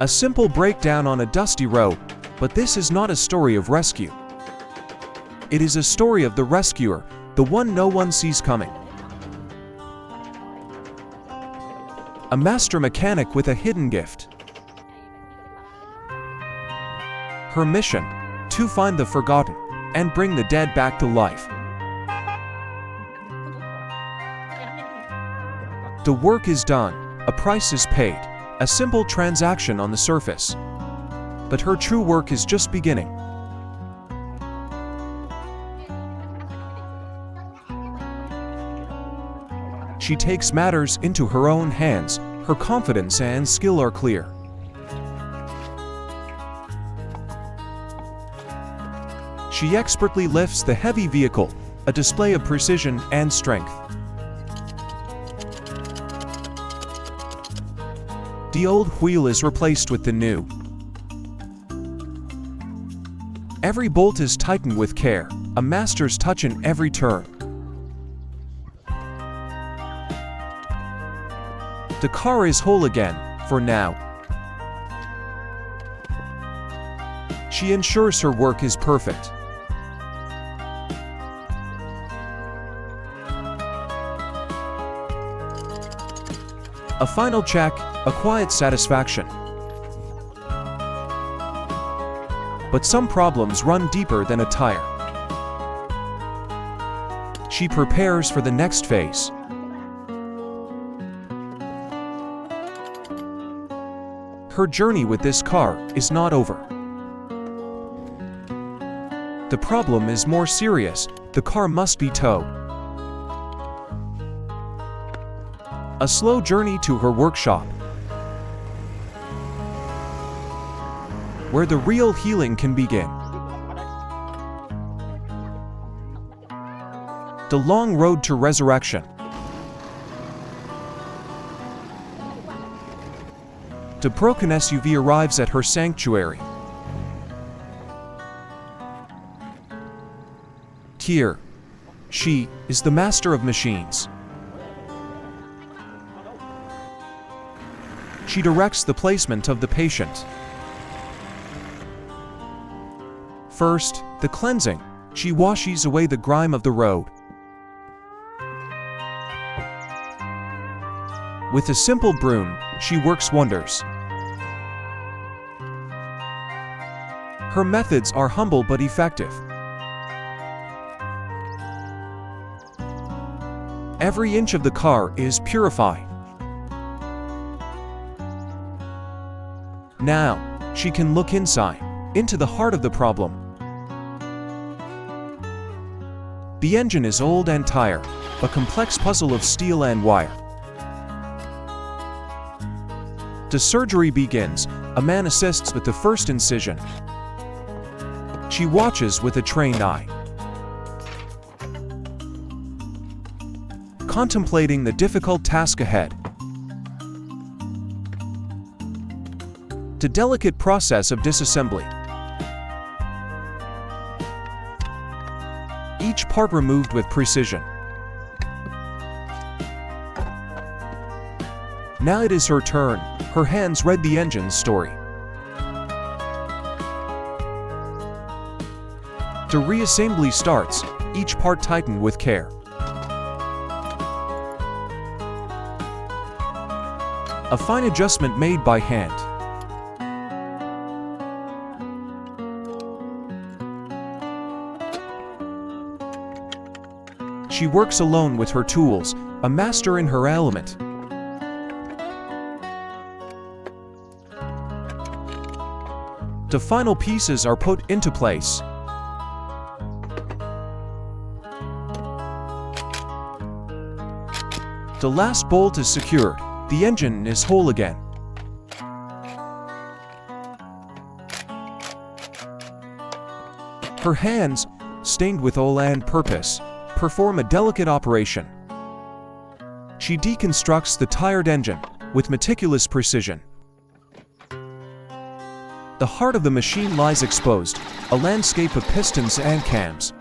A simple breakdown on a dusty road, but this is not a story of rescue. It is a story of the rescuer, the one no one sees coming. A master mechanic with a hidden gift. Her mission: to find the forgotten and bring the dead back to life. The work is done, a price is paid, a simple transaction on the surface. But her true work is just beginning. She takes matters into her own hands, her confidence and skill are clear. She expertly lifts the heavy vehicle, a display of precision and strength. The old wheel is replaced with the new. Every bolt is tightened with care, a master's touch in every turn. The car is whole again, for now. She ensures her work is perfect. A final check, a quiet satisfaction. But some problems run deeper than a tire. She prepares for the next phase. Her journey with this car is not over. The problem is more serious: the car must be towed. A slow journey to her workshop, where the real healing can begin. The long road to resurrection. The broken SUV arrives at her sanctuary. Here, she is the master of machines. She directs the placement of the patient. First, the cleansing. She washes away the grime of the road. With a simple broom, she works wonders. Her methods are humble but effective. Every inch of the car is purified. Now, she can look inside, into the heart of the problem. The engine is old and tired, a complex puzzle of steel and wire. The surgery begins. A man assists with the first incision. She watches with a trained eye, contemplating the difficult task ahead. The delicate process of disassembly. Each part removed with precision. Now it is her turn. Her hands read the engine's story. The reassembly starts, each part tightened with care. A fine adjustment made by hand. She works alone with her tools, a master in her element. The final pieces are put into place. The last bolt is secured. The engine is whole again. Her hands, stained with oil and purpose, perform a delicate operation. She deconstructs the tired engine with meticulous precision. The heart of the machine lies exposed, a landscape of pistons and cams.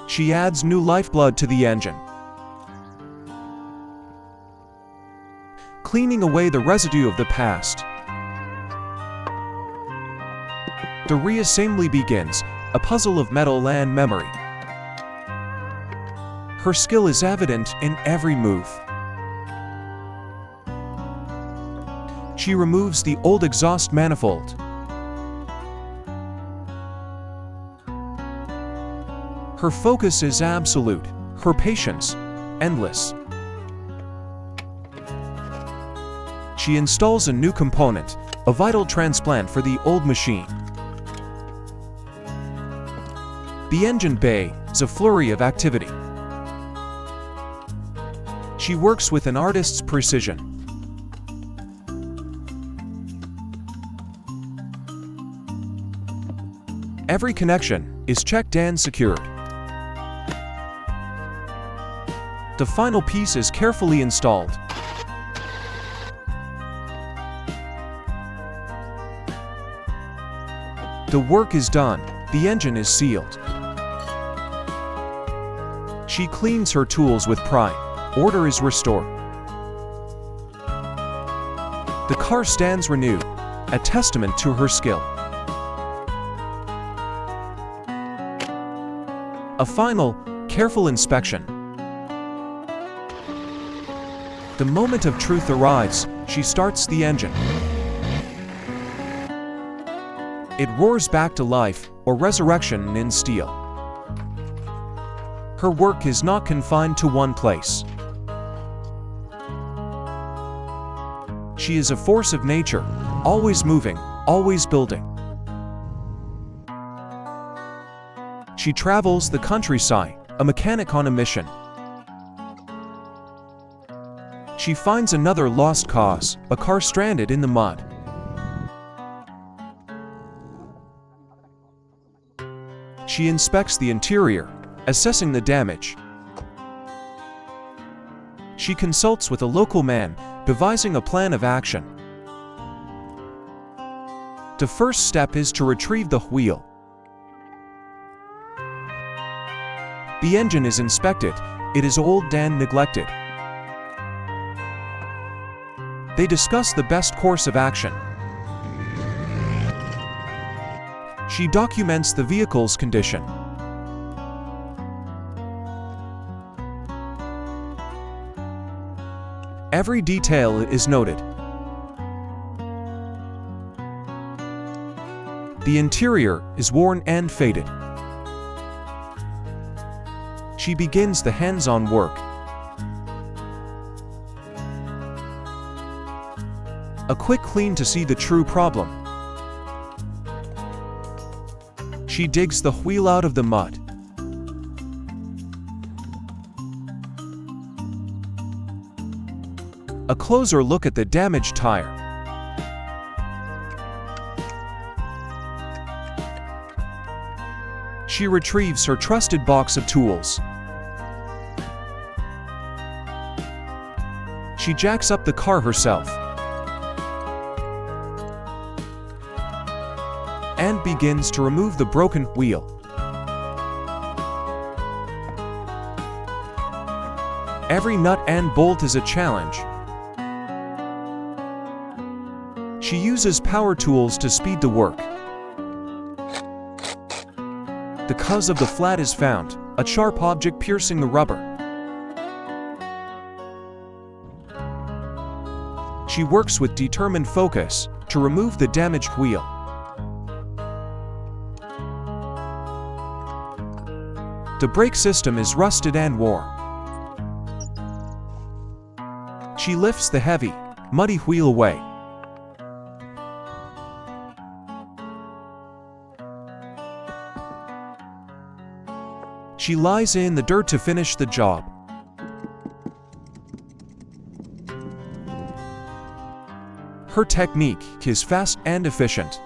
She adds new lifeblood to the engine. cleaning away the residue of the past. The reassembly begins, a puzzle of metal and memory. Her skill is evident in every move. She removes the old exhaust manifold. Her focus is absolute, her patience endless. She installs a new component, a vital transplant for the old machine. The engine bay is a flurry of activity. She works with an artist's precision. Every connection is checked and secured. The final piece is carefully installed. The work is done, the engine is sealed. She cleans her tools with pride. Order is restored. The car stands renewed, a testament to her skill. A final, careful inspection. The moment of truth arrives, she starts the engine. It roars back to life, or resurrection in steel. Her work is not confined to one place. She is a force of nature, always moving, always building. She travels the countryside, a mechanic on a mission. She finds another lost cause, a car stranded in the mud. She inspects the interior, assessing the damage. She consults with a local man, devising a plan of action. The first step is to retrieve the wheel. The engine is inspected. It is old and neglected. They discuss the best course of action. She documents the vehicle's condition. Every detail is noted. The interior is worn and faded. She begins the hands-on work. A quick clean to see the true problem. She digs the wheel out of the mud. A closer look at the damaged tire. She retrieves her trusted box of tools. She jacks up the car herself and begins to remove the broken wheel. Every nut and bolt is a challenge. She uses power tools to speed the work. The cause of the flat is found, a sharp object piercing the rubber. She works with determined focus to remove the damaged wheel. The brake system is rusted and worn. She lifts the heavy, muddy wheel away. She lies in the dirt to finish the job. Her technique is fast and efficient.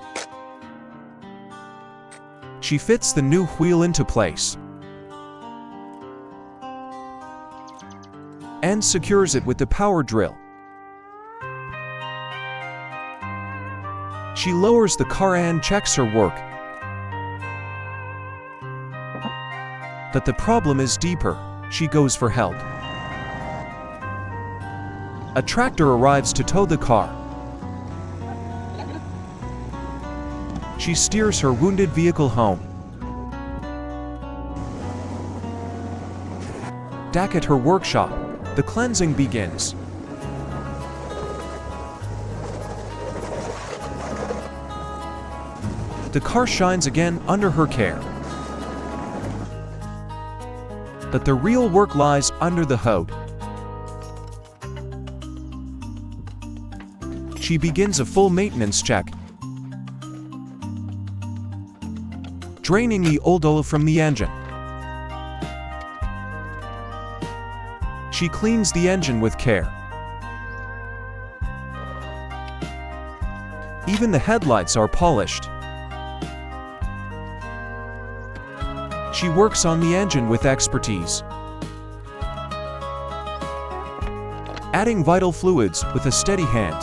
She fits the new wheel into place and secures it with the power drill. She lowers the car and checks her work. That the problem is deeper, she goes for help. A tractor arrives to tow the car. She steers her wounded vehicle home. Back at her workshop, the cleansing begins. The car shines again under her care. But the real work lies under the hood. She begins a full maintenance check, draining the old oil from the engine. She cleans the engine with care. Even the headlights are polished. She works on the engine with expertise, adding vital fluids with a steady hand.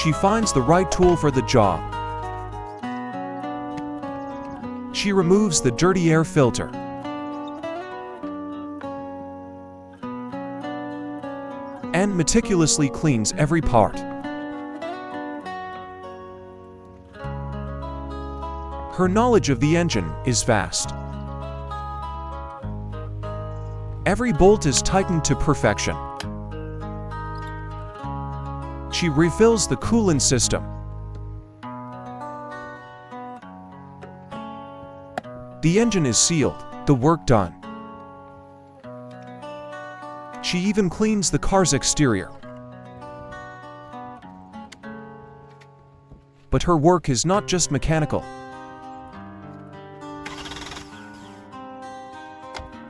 She finds the right tool for the job. She removes the dirty air filter. And meticulously cleans every part. Her knowledge of the engine is vast. Every bolt is tightened to perfection. She refills the coolant system. The engine is sealed, the work done. She even cleans the car's exterior. But her work is not just mechanical.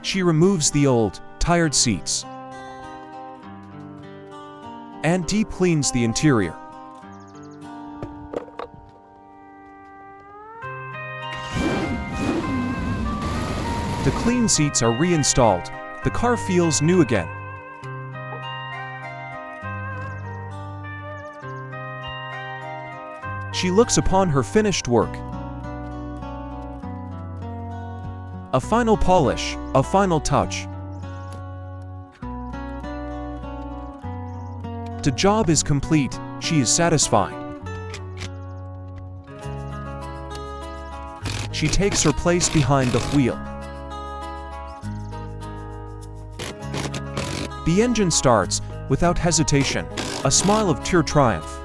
She removes the old, tired seats and deep cleans the interior. The clean seats are reinstalled. The car feels new again. She looks upon her finished work. A final polish, a final touch. The job is complete, she is satisfied. She takes her place behind the wheel. The engine starts, without hesitation, a smile of pure triumph.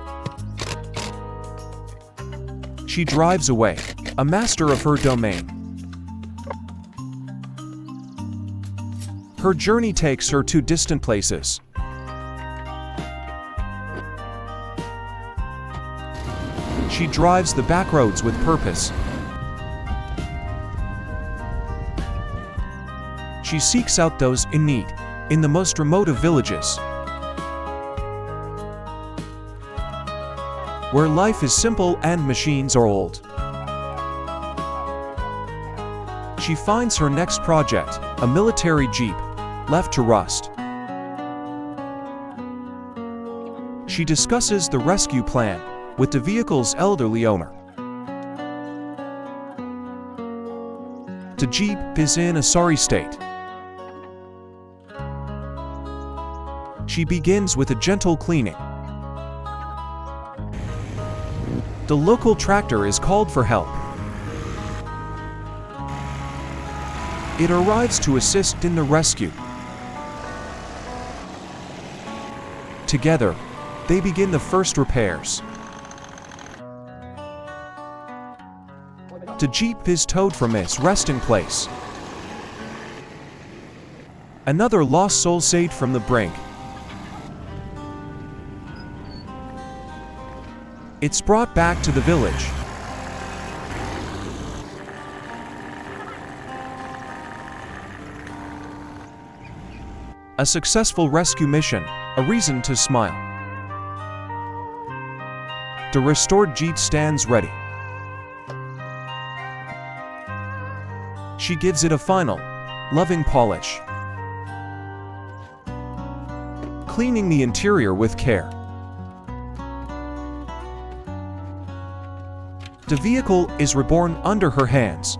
She drives away, a master of her domain. Her journey takes her to distant places. She drives the back roads with purpose. She seeks out those in need, in the most remote of villages, where life is simple and machines are old. She finds her next project, a military jeep, left to rust. She discusses the rescue plan with the vehicle's elderly owner. The jeep is in a sorry state. She begins with a gentle cleaning. The local tractor is called for help. It arrives to assist in the rescue. Together, they begin the first repairs. The jeep is towed from its resting place. Another lost soul saved from the brink. It's brought back to the village. A successful rescue mission, a reason to smile. The restored jeep stands ready. She gives it a final, loving polish, cleaning the interior with care. The vehicle is reborn under her hands.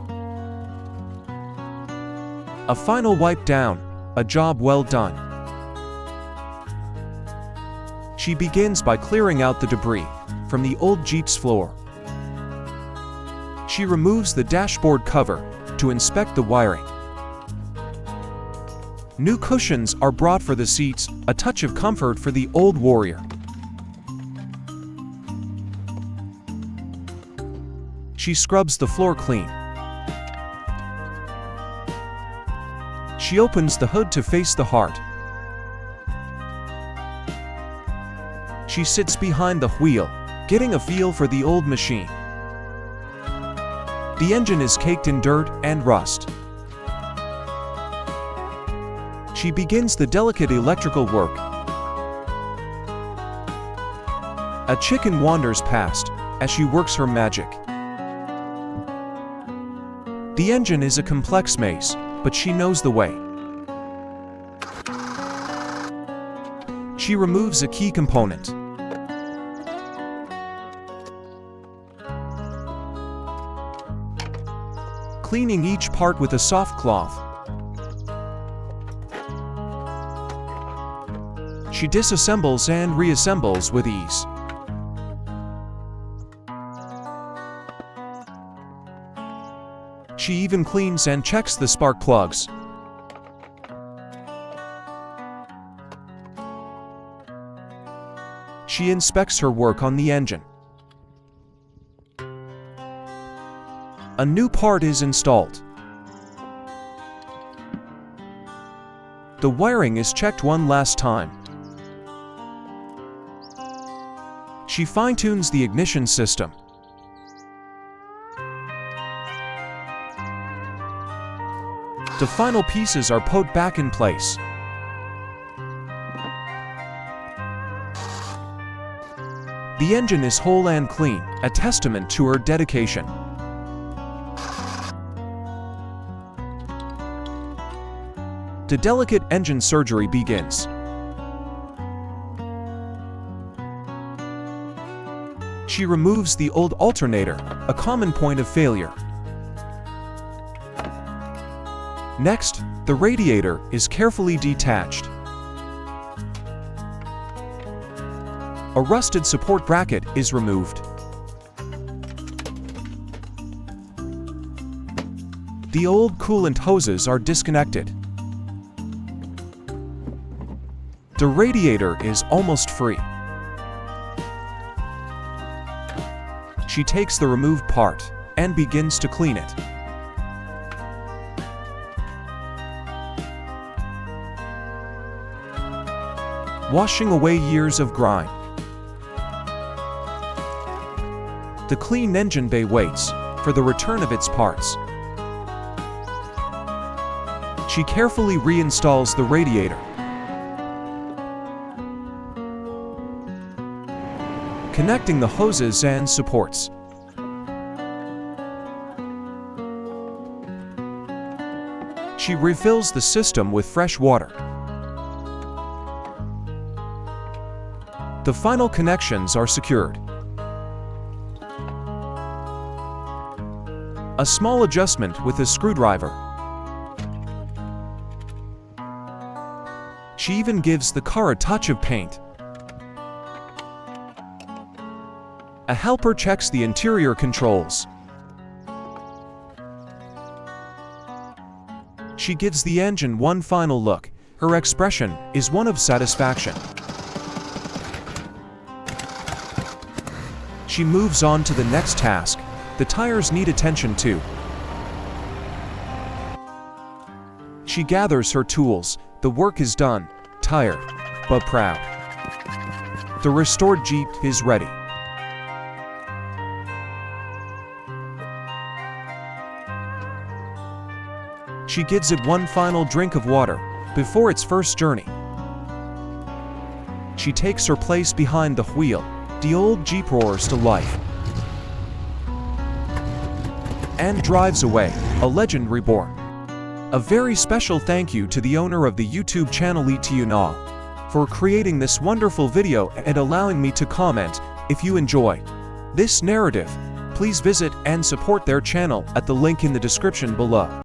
A final wipe down, a job well done. She begins by clearing out the debris from the old Jeep's floor. She removes the dashboard cover to inspect the wiring. New cushions are brought for the seats, a touch of comfort for the old Warrior. She scrubs the floor clean. She opens the hood to face the heart. She sits behind the wheel, getting a feel for the old machine. The engine is caked in dirt and rust. She begins the delicate electrical work. A chicken wanders past as she works her magic. The engine is a complex maze, but she knows the way. She removes a key component. Cleaning each part with a soft cloth. She disassembles and reassembles with ease. She even cleans and checks the spark plugs. She inspects her work on the engine. A new part is installed. The wiring is checked one last time. She fine-tunes the ignition system. The final pieces are put back in place. The engine is whole and clean, a testament to her dedication. The delicate engine surgery begins. She removes the old alternator, a common point of failure. Next, the radiator is carefully detached. A rusted support bracket is removed. The old coolant hoses are disconnected. The radiator is almost free. She takes the removed part and begins to clean it. Washing away years of grime. The clean engine bay waits for the return of its parts. She carefully reinstalls the radiator. Connecting the hoses and supports. She refills the system with fresh water. The final connections are secured. A small adjustment with a screwdriver. She even gives the car a touch of paint. A helper checks the interior controls. She gives the engine one final look. Her expression is one of satisfaction. She moves on to the next task. The tires need attention too. She gathers her tools. The work is done, tired, but proud. The restored Jeep is ready. She gives it one final drink of water before its first journey. She takes her place behind the wheel. The old Jeep roars to life and drives away, a legend reborn. A very special thank you to the owner of the YouTube channel Etuna for creating this wonderful video and allowing me to comment. If you enjoy this narrative, please visit and support their channel at the link in the description below.